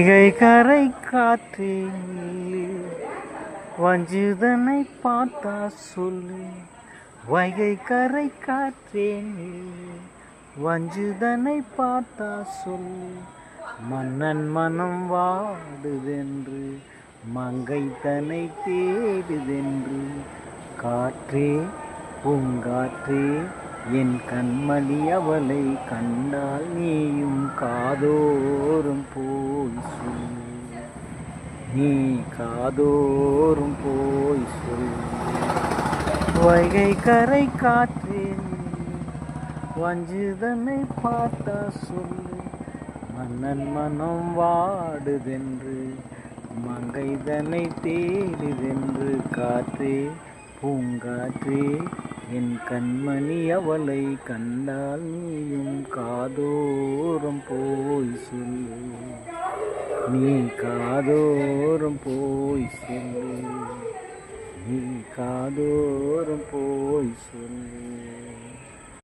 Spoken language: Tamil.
வைகை கரை காற்றே நில்லு, வஞ்சிதனை பார்த்தா சொல்லு. வைகை கரை காற்றே நில்லு, வஞ்சிதனை பார்த்தா சொல்லு. மன்னன் மனம் வாடுதென்று, மங்கை தன்னை தேடுதென்று. காற்றே பூங்காற்றே, என் கண்மணி அவளை கண்டால் நீயும் காதோறும் போய் சொல்லு. நீ காதோறும் போய் சொல்லு. வைகை கரை காற்றே நில்லு, வஞ்சிதனை பார்த்தா சொல்லு. மன்னன் மனம் வாடுதென்று, மங்கை தன்னை தேடுதென்று. காற்றே பூங்காற்றே, என் கண்மணி அவளை கண்டால் நீயும் காதோறும் போய் சொல்லு. நீ காதோறும் போய் சொல்லு. நீ காதோறும் போய் சொல்லு.